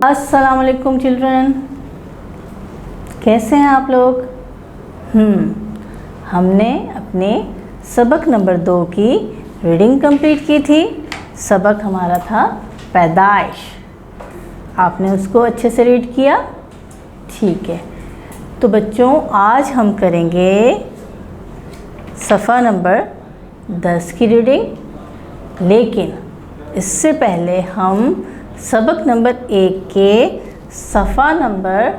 अस्सलाम वालेकुम चिल्ड्रन, कैसे हैं आप लोग? हमने अपने सबक नंबर 2 की रीडिंग कंप्लीट की थी। सबक हमारा था पैदाइश। आपने उसको अच्छे से रीड किया? ठीक है। तो बच्चों, आज हम करेंगे सफ़ा नंबर 10 की रीडिंग, लेकिन इससे पहले हम सबक नंबर 1 के सफ़ा नंबर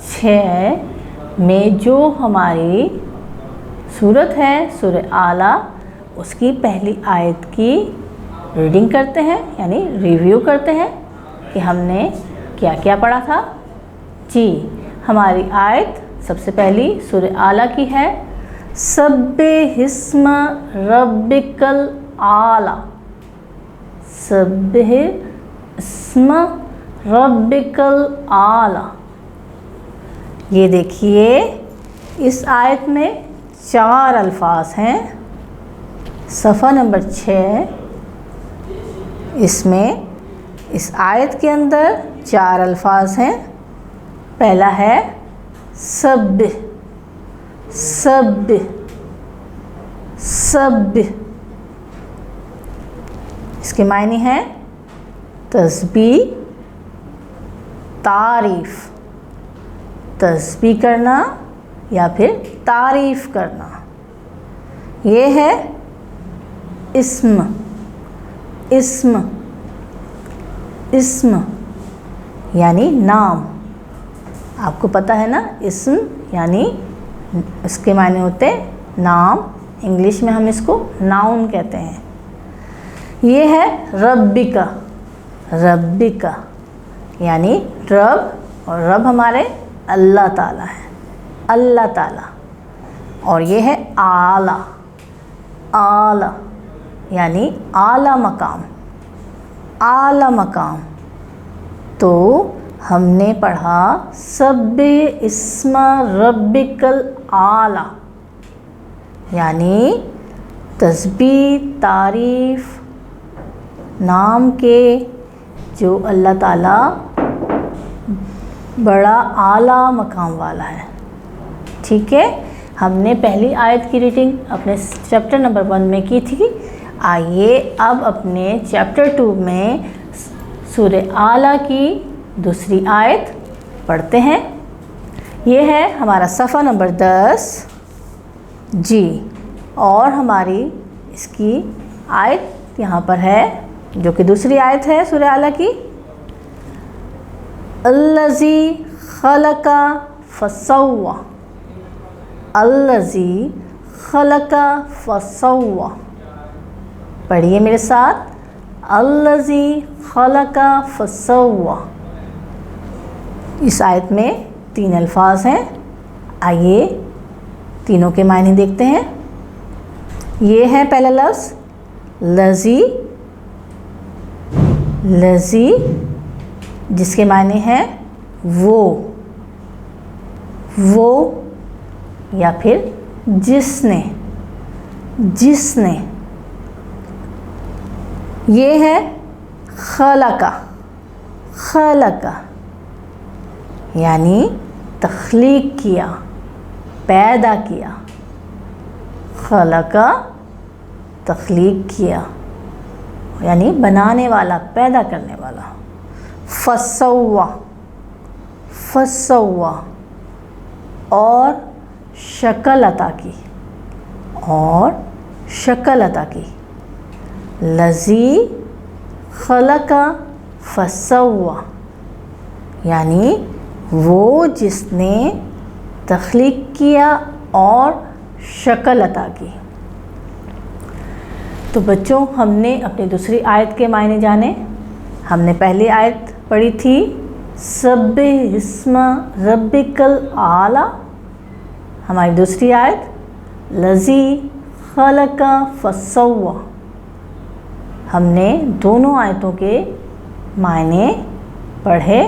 6 में जो हमारी सूरत है सूरह आला, उसकी पहली आयत की रीडिंग करते हैं, यानी रिव्यू करते हैं कि हमने क्या क्या पढ़ा था। जी, हमारी आयत सबसे पहली सूरह आला की है, सब्बिहिस्म रब्बिकल आला। सब्बिहिस्म रब्बिकल आला। ये देखिए, इस आयत में 4 अल्फाज हैं। सफ़ा नंबर 6, इसमें इस आयत के अंदर 4 अल्फाज हैं। पहला है सब्बिह, सब्बिह, सब्बिह। इसके मायने हैं तस्बीह, तारीफ़, तस्बीह करना या फिर तारीफ़ करना। ये है इस्म, इस्म, इस्म यानी नाम। आपको पता है ना, इस्म यानी इसके मायने होते हैं नाम। इंग्लिश में हम इसको नाउन कहते हैं। ये है रब्बिका, रब्बिका यानी रब, और रब हमारे अल्लाह ताला है, अल्लाह ताला। और ये है आला, आला यानी आला मकाम, आला मकाम। तो हमने पढ़ा सब्बिहिस्म रब्बिकल आला, यानी तस्बीह, तारीफ़ नाम के जो अल्लाह ताला बड़ा आला मकाम वाला है। ठीक है, हमने पहली आयत की रीडिंग अपने चैप्टर नंबर 1 में की थी। आइए अब अपने चैप्टर 2 में सूरह आला की दूसरी आयत पढ़ते हैं। ये है हमारा सफ़ा नंबर 10 जी, और हमारी इसकी आयत यहाँ पर है, जो कि दूसरी आयत है सूरह आला की। अल्लज़ी खलका फसव्वा, अल्लज़ी खलका फसव्वा। पढ़िए मेरे साथ, अल्लज़ी खलका फसव्वा। इस आयत में 3 अल्फाज हैं। आइए तीनों के मायने देखते हैं। ये है पहला लफ्ज़ लज़ी, लज़ी जिसके मायने हैं वो, वो या फिर जिसने, जिसने। ये है खलका, खलका यानी तख्लीक किया, पैदा किया। खलका तख्लीक किया यानी बनाने वाला, पैदा करने वाला। फसव्वा, फसव्वा और शक्ल अता की, और शक्ल अता की। लज़ी खलका फसव्वा यानी वो जिसने तख्लीक किया और शक्ल अता की। तो बच्चों, हमने अपनी दूसरी आयत के मायने जाने। हमने पहली आयत पढ़ी थी सब्बिहिस्म रब्बिकल आला। हमारी दूसरी आयत लज़ी खलका फसव्वा। हमने दोनों आयतों के मायने पढ़े।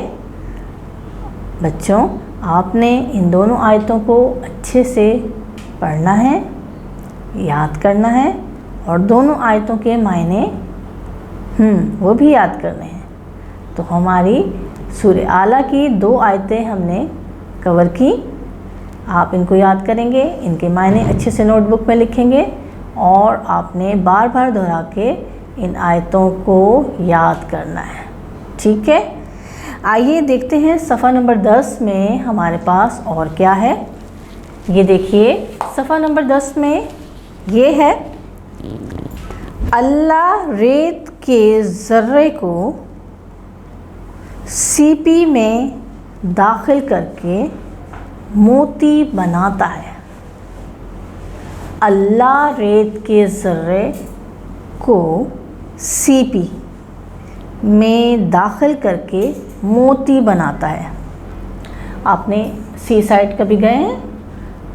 बच्चों, आपने इन दोनों आयतों को अच्छे से पढ़ना है, याद करना है, और दोनों आयतों के मायने वो भी याद करने हैं। तो हमारी सूरह आला की 2 आयतें हमने कवर की। आप इनको याद करेंगे, इनके मायने अच्छे से नोटबुक में लिखेंगे और आपने बार बार दोहरा के इन आयतों को याद करना है। ठीक है, आइए देखते हैं सफ़ा नंबर 10 में हमारे पास और क्या है। ये देखिए सफ़ा नंबर 10 में ये है, अल्लाह रेत के ज़र्रे को सीपी में दाखिल करके मोती बनाता है। अल्लाह रेत के ज़र्रे को सीपी में दाखिल करके मोती बनाता है। आपने सी साइड कभी गए हैं?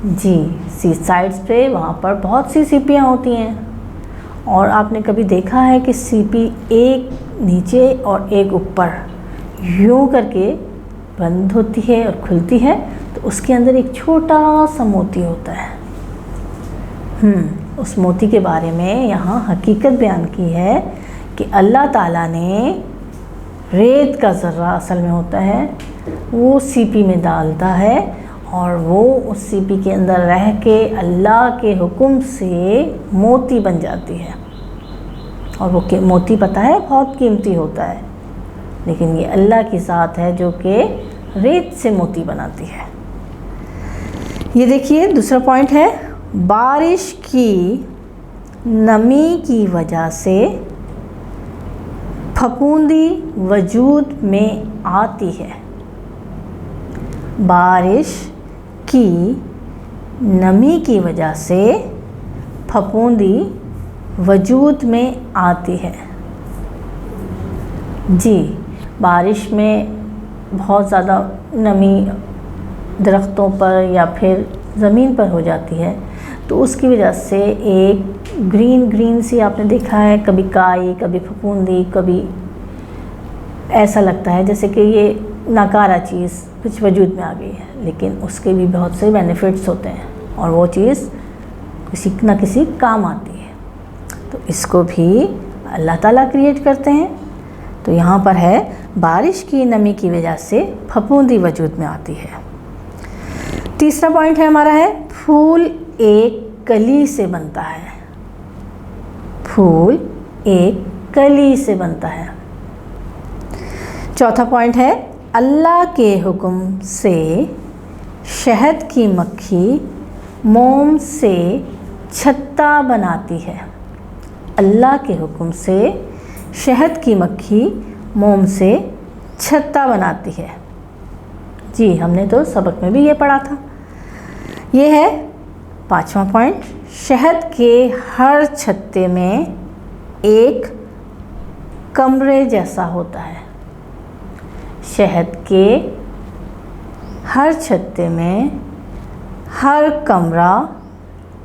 जी, सी साइड्स पे वहाँ पर बहुत सी सीपियाँ होती हैं और आपने कभी देखा है कि सीपी एक नीचे और एक ऊपर यूँ करके बंद होती है और खुलती है, तो उसके अंदर एक छोटा सा मोती होता है। उस मोती के बारे में यहाँ हकीकत बयान की है कि अल्लाह ताला ने रेत का ज़र्रा असल में होता है, वो सीपी में डालता है और वो उस सीपी के अंदर रह के अल्लाह के हुक्म से मोती बन जाती है। और वो मोती पता है बहुत कीमती होता है, लेकिन ये अल्लाह की ज़ात है जो कि रेत से मोती बनाती है। ये देखिए दूसरा पॉइंट है, बारिश की नमी की वजह से फफूंदी वजूद में आती है। बारिश की नमी की वजह से फफूंदी वजूद में आती है। जी, बारिश में बहुत ज़्यादा नमी दरख्तों पर या फिर ज़मीन पर हो जाती है, तो उसकी वजह से एक ग्रीन सी आपने देखा है, कभी काई, कभी फफूंदी, कभी ऐसा लगता है जैसे कि ये नाकारा चीज़ कुछ वजूद में आ गई है, लेकिन उसके भी बहुत से बेनिफिट्स होते हैं और वो चीज़ किसी न किसी काम आती है। तो इसको भी अल्लाह ताला क्रिएट करते हैं। तो यहाँ पर है, बारिश की नमी की वजह से फफूंदी वजूद में आती है। तीसरा पॉइंट है हमारा है, फूल एक कली से बनता है। फूल एक कली से बनता है। चौथा पॉइंट है, अल्लाह के हुक्म से शहद की मक्खी मोम से छत्ता बनाती है। अल्लाह के हुक्म से शहद की मक्खी मोम से छत्ता बनाती है। जी, हमने तो सबक में भी ये पढ़ा था। ये है पांचवा पॉइंट, शहद के हर छत्ते में एक कमरे जैसा होता है। शहद के हर छत्ते में हर कमरा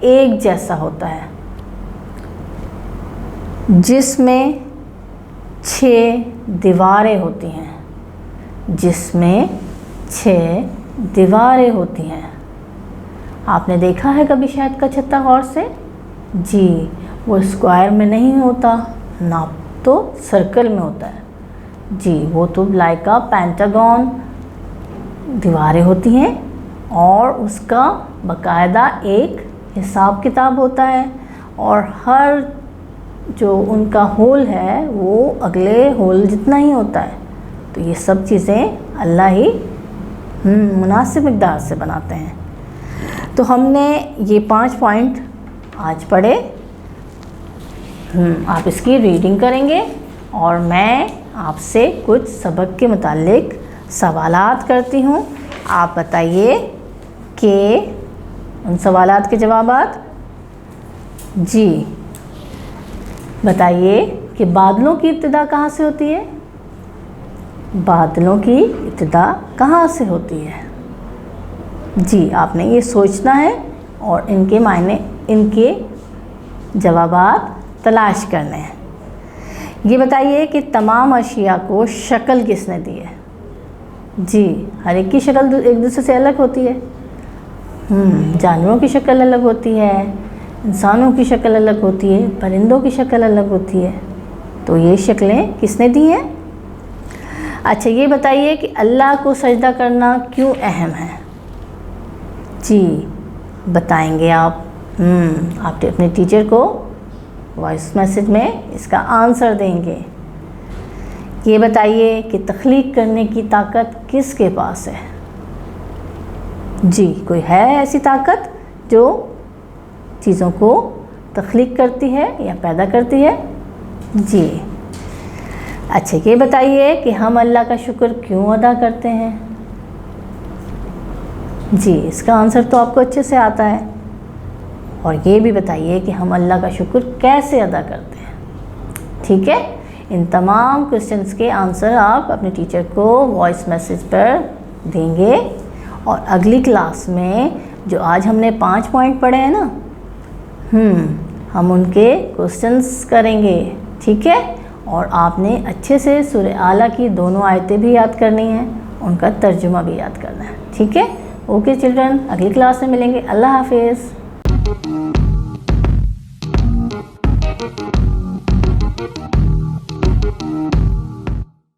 एक जैसा होता है, जिसमें 6 दीवारें होती हैं। जिसमें 6 दीवारें होती हैं। आपने देखा है कभी शहद का छत्ता गौर से? जी, वो स्क्वायर में नहीं होता, ना तो सर्कल में होता है। जी, वो तो लाइक अ पेंटागन दीवारें होती हैं और उसका बाकायदा एक हिसाब किताब होता है और हर जो उनका होल है वो अगले होल जितना ही होता है। तो ये सब चीज़ें अल्लाह ही मुनासिब मिक़दार से बनाते हैं। तो हमने ये 5 पॉइंट आज पढ़े। आप इसकी रीडिंग करेंगे और मैं आपसे कुछ सबक के मुतालिक सवालात करती हूँ। आप बताइए कि उन सवालात के जवाबात। जी, बताइए कि बादलों की इब्तिदा कहाँ से होती है? बादलों की इब्तिदा कहाँ से होती है? जी, आपने ये सोचना है और इनके मायने, इनके जवाबात तलाश करने हैं। ये बताइए कि तमाम अशिया को शक्ल किसने दी है? जी, हर एक की शक्ल एक दूसरे से अलग होती है। जानवरों की शक्ल अलग होती है, इंसानों की शक्ल अलग होती है, परिंदों की शक्ल अलग होती है। तो ये शक्लें किसने दी हैं? अच्छा, ये बताइए कि अल्लाह को सजदा करना क्यों अहम है? जी बताएंगे आप। आप अपने टीचर को वॉइस मैसेज में इसका आंसर देंगे। ये बताइए कि तख्लीक करने की ताकत किसके पास है? जी, कोई है ऐसी ताकत जो चीज़ों को तख्लीक करती है या पैदा करती है? जी। अच्छा, ये बताइए कि हम अल्लाह का शुक्र क्यों अदा करते हैं? जी, इसका आंसर तो आपको अच्छे से आता है। और ये भी बताइए कि हम अल्लाह का शुक्र कैसे अदा करते हैं। ठीक है, इन तमाम क्वेश्चंस के आंसर आप अपने टीचर को वॉइस मैसेज पर देंगे। और अगली क्लास में जो आज हमने 5 पॉइंट पढ़े हैं ना, हम उनके क्वेश्चंस करेंगे। ठीक है, और आपने अच्छे से सूरह आला की दोनों आयतें भी याद करनी हैं, उनका तर्जुमा भी याद करना है। ठीक है, ओके चिल्ड्रन, अगली क्लास में मिलेंगे। अल्लाह हाफिज़।